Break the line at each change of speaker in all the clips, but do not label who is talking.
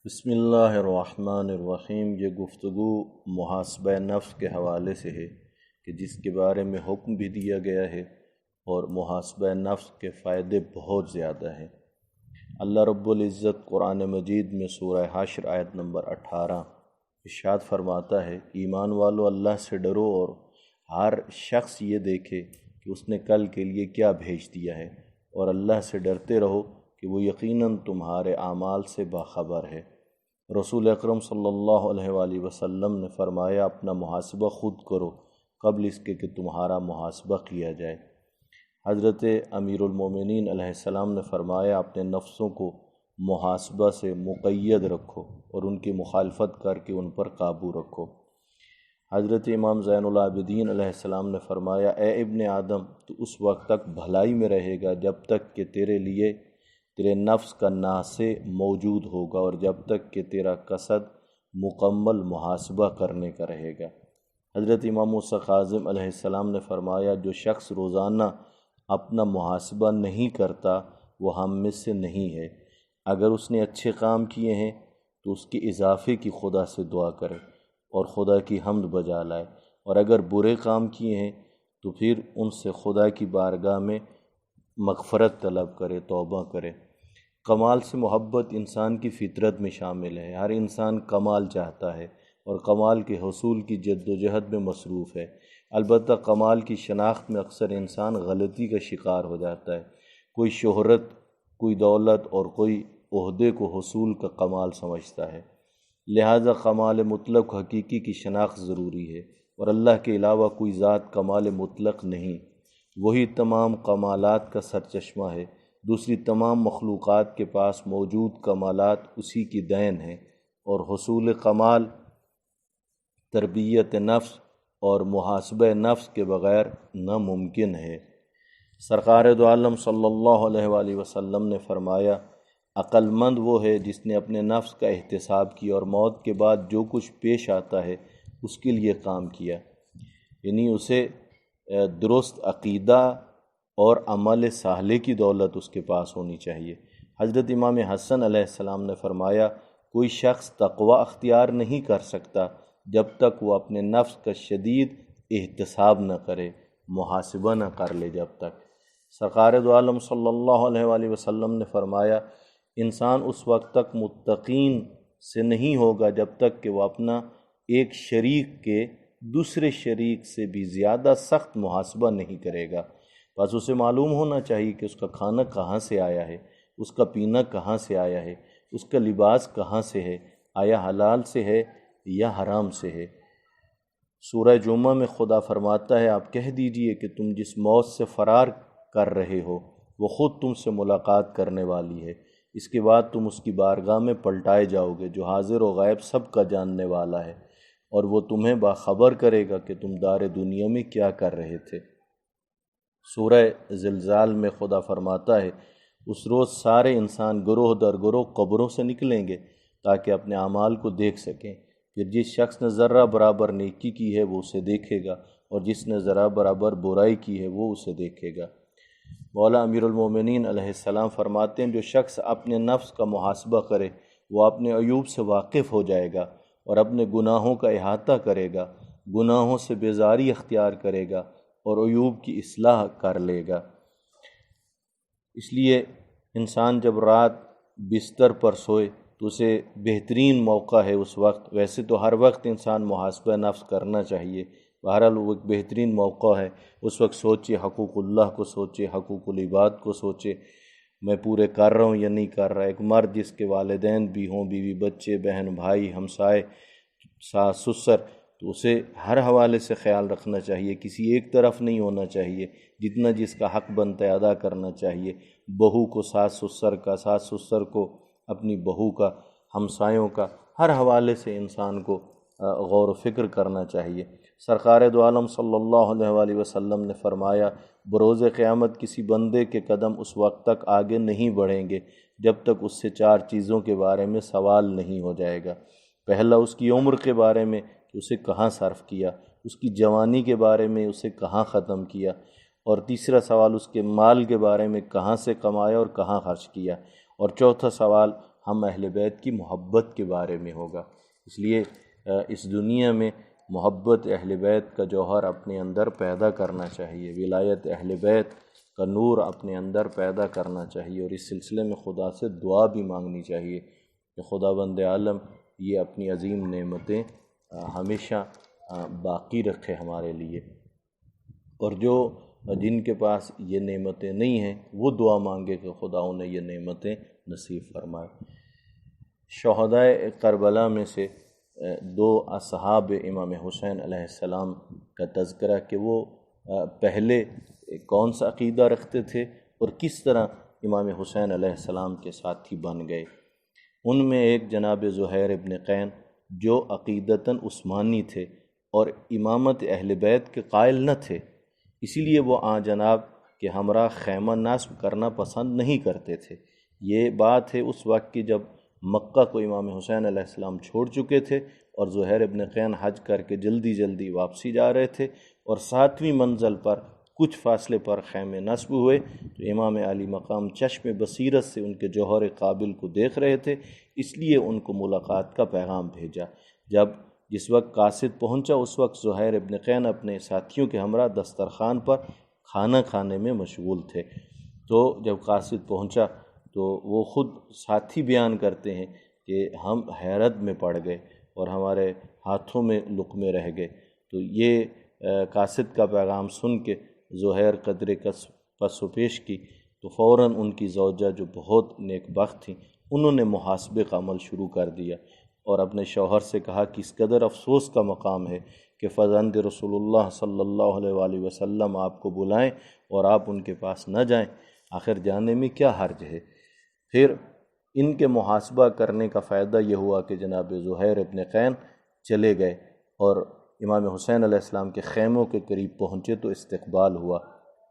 بسم اللہ الرحمن الرحیم۔ یہ گفتگو محاسبہ نفس کے حوالے سے ہے کہ جس کے بارے میں حکم بھی دیا گیا ہے اور محاسبہ نفس کے فائدے بہت زیادہ ہیں۔ اللہ رب العزت قرآن مجید میں سورہ حشر آیت نمبر 18 ارشاد فرماتا ہے، ایمان والو اللہ سے ڈرو اور ہر شخص یہ دیکھے کہ اس نے کل کے لیے کیا بھیج دیا ہے، اور اللہ سے ڈرتے رہو کہ وہ یقیناً تمہارے اعمال سے باخبر ہے۔ رسول اکرم صلی اللہ علیہ وآلہ وسلم نے فرمایا، اپنا محاسبہ خود کرو قبل اس کے کہ تمہارا محاسبہ کیا جائے۔ حضرت امیر المومنین علیہ السلام نے فرمایا، اپنے نفسوں کو محاسبہ سے مقید رکھو اور ان کی مخالفت کر کے ان پر قابو رکھو۔ حضرت امام زین العابدین علیہ السلام نے فرمایا، اے ابن آدم، تو اس وقت تک بھلائی میں رہے گا جب تک کہ تیرے لیے تیرے نفس کا ناصح موجود ہوگا اور جب تک کہ تیرا قصد مکمل محاسبہ کرنے کا رہے گا۔ حضرت امام موسیٰ کاظم علیہ السلام نے فرمایا، جو شخص روزانہ اپنا محاسبہ نہیں کرتا وہ ہم میں سے نہیں ہے۔ اگر اس نے اچھے کام کیے ہیں تو اس کے اضافے کی خدا سے دعا کرے اور خدا کی حمد بجا لائے، اور اگر برے کام کیے ہیں تو پھر ان سے خدا کی بارگاہ میں مغفرت طلب کرے، توبہ کرے۔ کمال سے محبت انسان کی فطرت میں شامل ہے۔ ہر انسان کمال چاہتا ہے اور کمال کے حصول کی جد و جہد میں مصروف ہے۔ البتہ کمال کی شناخت میں اکثر انسان غلطی کا شکار ہو جاتا ہے۔ کوئی شہرت، کوئی دولت اور کوئی عہدے کو حصول کا کمال سمجھتا ہے، لہذا کمال مطلق حقیقی کی شناخت ضروری ہے، اور اللہ کے علاوہ کوئی ذات کمال مطلق نہیں۔ وہی تمام کمالات کا سرچشمہ ہے۔ دوسری تمام مخلوقات کے پاس موجود کمالات اسی کی دین ہیں، اور حصول کمال تربیت نفس اور محاسبہ نفس کے بغیر ناممکن ہے۔ سرکار دو عالم صلی اللہ علیہ وآلہ وسلم نے فرمایا، عقل مند وہ ہے جس نے اپنے نفس کا احتساب کیا اور موت کے بعد جو کچھ پیش آتا ہے اس کے لیے کام کیا، یعنی اسے درست عقیدہ اور عمل صالح کی دولت اس کے پاس ہونی چاہیے۔ حضرت امام حسن علیہ السلام نے فرمایا، کوئی شخص تقوی اختیار نہیں کر سکتا جب تک وہ اپنے نفس کا شدید احتساب نہ کرے، محاسبہ نہ کر لے۔ جب تک سرکار دو عالم صلی اللہ علیہ وآلہ وسلم نے فرمایا، انسان اس وقت تک متقین سے نہیں ہوگا جب تک کہ وہ اپنا ایک شریک کے دوسرے شریک سے بھی زیادہ سخت محاسبہ نہیں کرے گا۔ بس اسے معلوم ہونا چاہیے کہ اس کا کھانا کہاں سے آیا ہے، اس کا پینا کہاں سے آیا ہے، اس کا لباس کہاں سے ہے، آیا حلال سے ہے یا حرام سے ہے۔ سورہ جمعہ میں خدا فرماتا ہے، آپ کہہ دیجئے کہ تم جس موت سے فرار کر رہے ہو وہ خود تم سے ملاقات کرنے والی ہے، اس کے بعد تم اس کی بارگاہ میں پلٹائے جاؤ گے جو حاضر و غائب سب کا جاننے والا ہے، اور وہ تمہیں باخبر کرے گا کہ تم دار دنیا میں کیا کر رہے تھے۔ سورہ زلزال میں خدا فرماتا ہے، اس روز سارے انسان گروہ در گروہ قبروں سے نکلیں گے تاکہ اپنے اعمال کو دیکھ سکیں۔ پھر جس شخص نے ذرہ برابر نیکی کی ہے وہ اسے دیکھے گا، اور جس نے ذرہ برابر برائی کی ہے وہ اسے دیکھے گا۔ مولا امیر المومنین علیہ السلام فرماتے ہیں، جو شخص اپنے نفس کا محاسبہ کرے وہ اپنے عیوب سے واقف ہو جائے گا اور اپنے گناہوں کا احاطہ کرے گا، گناہوں سے بیزاری اختیار کرے گا اور عیوب کی اصلاح کر لے گا۔ اس لیے انسان جب رات بستر پر سوئے تو اسے بہترین موقع ہے اس وقت، ویسے تو ہر وقت انسان محاسبہ نفس کرنا چاہیے، بہرحال وہ ایک بہترین موقع ہے۔ اس وقت سوچے، حقوق اللہ کو سوچے، حقوق العباد کو سوچے، میں پورے کر رہا ہوں یا نہیں کر رہا۔ ایک مرد جس کے والدین بھی ہوں، بیوی بچے، بہن بھائی، ہمسائے، ساس سسر، تو اسے ہر حوالے سے خیال رکھنا چاہیے، کسی ایک طرف نہیں ہونا چاہیے، جتنا جس کا حق بنتا ہے ادا کرنا چاہیے۔ بہو کو ساس سسر کا، ساس سسر کو اپنی بہو کا، ہمسایوں کا، ہر حوالے سے انسان کو غور و فکر کرنا چاہیے۔ سرکار دو عالم صلی اللہ علیہ وآلہ وسلم نے فرمایا، بروز قیامت کسی بندے کے قدم اس وقت تک آگے نہیں بڑھیں گے جب تک اس سے 4 چیزوں کے بارے میں سوال نہیں ہو جائے گا۔ پہلا اس کی عمر کے بارے میں کہ اسے کہاں صرف کیا، اس کی جوانی کے بارے میں اسے کہاں ختم کیا، اور تیسرا سوال اس کے مال کے بارے میں کہاں سے کمایا اور کہاں خرچ کیا، اور چوتھا سوال ہم اہل بیت کی محبت کے بارے میں ہوگا۔ اس لیے اس دنیا میں محبت اہل بیت کا جوہر اپنے اندر پیدا کرنا چاہیے، ولایت اہل بیت کا نور اپنے اندر پیدا کرنا چاہیے، اور اس سلسلے میں خدا سے دعا بھی مانگنی چاہیے کہ خداوند عالم یہ اپنی عظیم نعمتیں ہمیشہ باقی رکھے ہمارے لیے، اور جن کے پاس یہ نعمتیں نہیں ہیں وہ دعا مانگے کہ خدا انہیں یہ نعمتیں نصیب فرمائے۔ شہدائے کربلا میں سے دو اصحاب امام حسین علیہ السلام کا تذکرہ کہ وہ پہلے کون سا عقیدہ رکھتے تھے اور کس طرح امام حسین علیہ السلام کے ساتھی بن گئے۔ ان میں ایک جناب زہیر ابن قین جو عقیدتاً عثمانی تھے اور امامت اہل بیت کے قائل نہ تھے، اسی لیے وہ جناب کے ہمراہ خیمہ نصب کرنا پسند نہیں کرتے تھے۔ یہ بات ہے اس وقت کی جب مکہ کو امام حسین علیہ السلام چھوڑ چکے تھے اور زہیر ابن قین حج کر کے جلدی واپسی جا رہے تھے، اور 7ویں منزل پر کچھ فاصلے پر خیمے نصب ہوئے تو امام علی مقام چشم بصیرت سے ان کے جوہر قابل کو دیکھ رہے تھے، اس لیے ان کو ملاقات کا پیغام بھیجا۔ جس وقت قاصد پہنچا اس وقت زہیر ابن قین اپنے ساتھیوں کے ہمراہ دسترخوان پر کھانا کھانے میں مشغول تھے۔ تو جب قاصد پہنچا تو وہ خود ساتھی بیان کرتے ہیں کہ ہم حیرت میں پڑ گئے اور ہمارے ہاتھوں میں لقمے رہ گئے۔ تو یہ قاصد کا پیغام سن کے زہیر قدرے پس و پیش کی تو فوراً ان کی زوجہ جو بہت نیک بخت تھیں انہوں نے محاسبے کا عمل شروع کر دیا اور اپنے شوہر سے کہا کہ اس قدر افسوس کا مقام ہے کہ فرزند رسول اللہ صلی اللہ علیہ وآلہ وسلم آپ کو بلائیں اور آپ ان کے پاس نہ جائیں، آخر جانے میں کیا حرج ہے۔ پھر ان کے محاسبہ کرنے کا فائدہ یہ ہوا کہ جناب زہیر ابن قین چلے گئے اور امام حسین علیہ السلام کے خیموں کے قریب پہنچے تو استقبال ہوا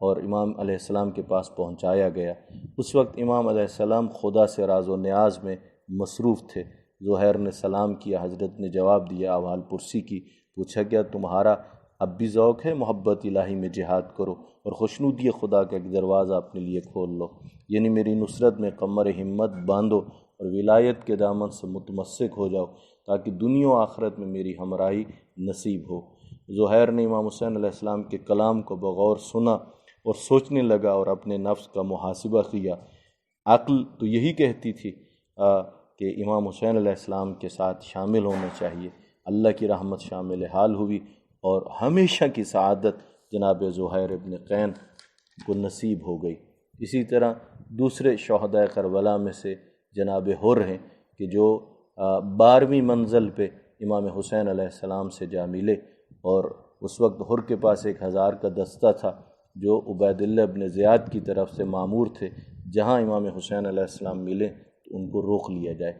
اور امام علیہ السلام کے پاس پہنچایا گیا۔ اس وقت امام علیہ السلام خدا سے راز و نیاز میں مصروف تھے۔ زہیر نے سلام کیا، حضرت نے جواب دیا، احوال پرسی کی، پوچھا کیا تمہارا اب بھی ذوق ہے محبت الہی میں جہاد کرو اور خوشنودی خدا کا ایک دروازہ اپنے لیے کھول لو، یعنی میری نصرت میں کمر ہمت باندھو اور ولایت کے دامن سے متمسک ہو جاؤ تاکہ دنیا و آخرت میں میری ہمراہی نصیب ہو۔ زہیر نے امام حسین علیہ السلام کے کلام کو بغور سنا اور سوچنے لگا اور اپنے نفس کا محاسبہ کیا۔ عقل تو یہی کہتی تھی کہ امام حسین علیہ السلام کے ساتھ شامل ہونا چاہیے۔ اللہ کی رحمت شامل حال ہوئی اور ہمیشہ کی سعادت جناب زہیر ابن قین کو نصیب ہو گئی۔ اسی طرح دوسرے شہداء کربلا میں سے جناب حر ہیں کہ جو 12ویں منزل پہ امام حسین علیہ السلام سے جا ملے، اور اس وقت حر کے پاس 1000 کا دستہ تھا جو عبید اللہ ابن زیاد کی طرف سے مامور تھے، جہاں امام حسین علیہ السلام ملے تو ان کو روک لیا جائے۔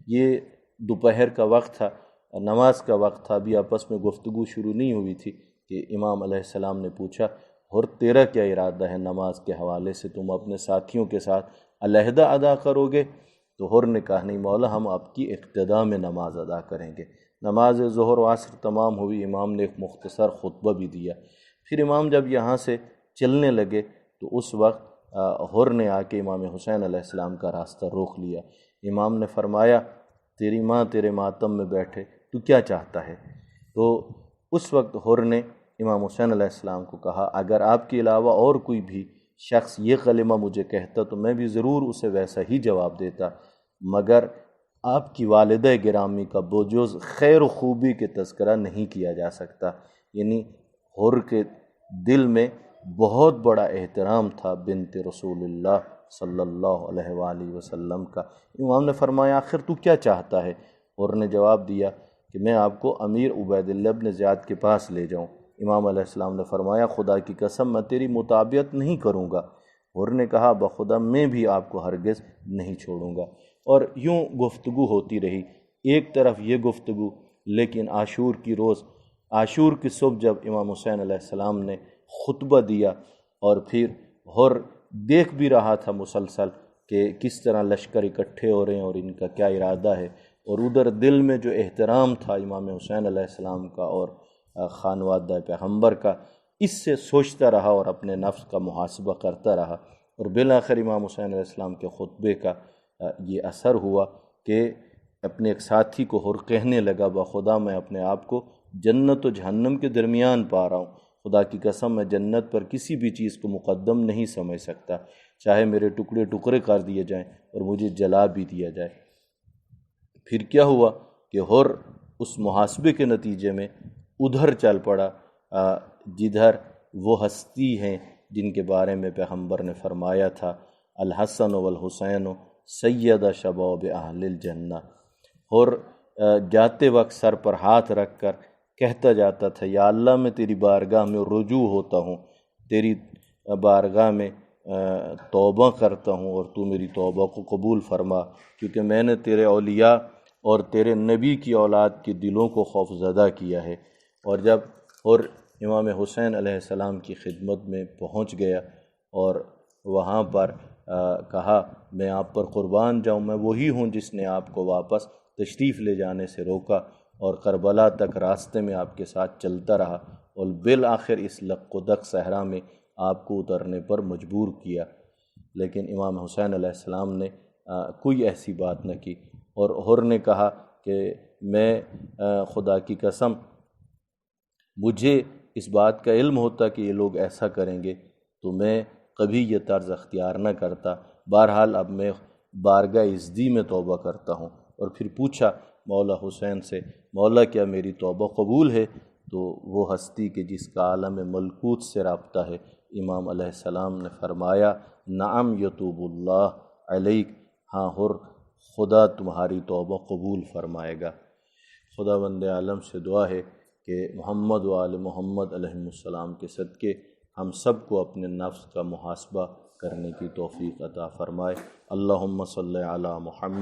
یہ دوپہر کا وقت تھا، نماز کا وقت تھا، ابھی آپس میں گفتگو شروع نہیں ہوئی تھی کہ امام علیہ السلام نے پوچھا حر تیرا کیا ارادہ ہے نماز کے حوالے سے، تم اپنے ساتھیوں کے ساتھ علیحدہ ادا کرو گے؟ تو حر نے کہا نہیں مولا، ہم آپ کی اقتداء میں نماز ادا کریں گے۔ نماز ظہر و عصر تمام ہوئی، امام نے ایک مختصر خطبہ بھی دیا۔ پھر امام جب یہاں سے چلنے لگے تو اس وقت حر نے آ کے امام حسین علیہ السلام کا راستہ روک لیا۔ امام نے فرمایا تیری ماں تیرے ماتم میں بیٹھے، تو کیا چاہتا ہے؟ تو اس وقت حر نے امام حسین علیہ السلام کو کہا اگر آپ کے علاوہ اور کوئی بھی شخص یہ کلمہ مجھے کہتا تو میں بھی ضرور اسے ویسا ہی جواب دیتا، مگر آپ کی والدہ گرامی کا بجز خیر و خوبی کے تذکرہ نہیں کیا جا سکتا۔ یعنی حر کے دل میں بہت بڑا احترام تھا بنت رسول اللہ صلی اللہ علیہ وآلہ وسلم کا۔ امام نے فرمایا آخر تو کیا چاہتا ہے؟ حر نے جواب دیا کہ میں آپ کو امیر عبید اللہ ابن زیاد کے پاس لے جاؤں۔ امام علیہ السلام نے فرمایا خدا کی قسم میں تیری مطابعت نہیں کروں گا۔ حر نے کہا بخدا میں بھی آپ کو ہرگز نہیں چھوڑوں گا۔ اور یوں گفتگو ہوتی رہی، ایک طرف یہ گفتگو، لیکن عاشور کی صبح جب امام حسین علیہ السلام نے خطبہ دیا اور پھر حر دیکھ بھی رہا تھا مسلسل کہ کس طرح لشکر اکٹھے ہو رہے ہیں اور ان کا کیا ارادہ ہے، اور ادھر دل میں جو احترام تھا امام حسین علیہ السلام کا اور خانوادہ پیغمبر کا، اس سے سوچتا رہا اور اپنے نفس کا محاسبہ کرتا رہا، اور بالآخر امام حسین علیہ السلام کے خطبے کا یہ اثر ہوا کہ اپنے ایک ساتھی کو حر کہنے لگا بخدا میں اپنے آپ کو جنت و جہنم کے درمیان پا رہا ہوں، خدا کی قسم میں جنت پر کسی بھی چیز کو مقدم نہیں سمجھ سکتا، چاہے میرے ٹکڑے ٹکڑے کر دیے جائیں اور مجھے جلا بھی دیا جائے۔ پھر کیا ہوا کہ حر اس محاسبے کے نتیجے میں ادھر چل پڑا جدھر وہ ہستی ہیں جن کے بارے میں پیغمبر نے فرمایا تھا الحسن والحسین سید شباب اہل الجنہ۔ اور جاتے وقت سر پر ہاتھ رکھ کر کہتا جاتا تھا یا اللہ میں تیری بارگاہ میں رجوع ہوتا ہوں، تیری بارگاہ میں توبہ کرتا ہوں اور تو میری توبہ کو قبول فرما، کیونکہ میں نے تیرے اولیاء اور تیرے نبی کی اولاد کے دلوں کو خوف زدہ کیا ہے۔ اور جب اور امام حسین علیہ السلام کی خدمت میں پہنچ گیا اور وہاں پر کہا میں آپ پر قربان جاؤں، میں وہی ہوں جس نے آپ کو واپس تشریف لے جانے سے روکا اور کربلا تک راستے میں آپ کے ساتھ چلتا رہا اور بالآخر اس لق و دق صحرا میں آپ کو اترنے پر مجبور کیا، لیکن امام حسین علیہ السلام نے کوئی ایسی بات نہ کی۔ اور حر نے کہا کہ میں خدا کی قسم مجھے اس بات کا علم ہوتا کہ یہ لوگ ایسا کریں گے تو میں کبھی یہ طرز اختیار نہ کرتا، بہرحال اب میں بارگاہ عزدی میں توبہ کرتا ہوں۔ اور پھر پوچھا مولا حسین سے مولا کیا میری توبہ قبول ہے؟ تو وہ ہستی کہ جس کا عالم ملکوت سے رابطہ ہے، امام علیہ السلام نے فرمایا نعم یتوب اللہ علیک، ہاں حر خدا تمہاری توبہ قبول فرمائے گا۔ خدا بند عالم سے دعا ہے کہ محمد و آل محمد علیہ السلام کے صدقے ہم سب کو اپنے نفس کا محاسبہ کرنے کی توفیق عطا فرمائے۔ اللہم صلی علی محمد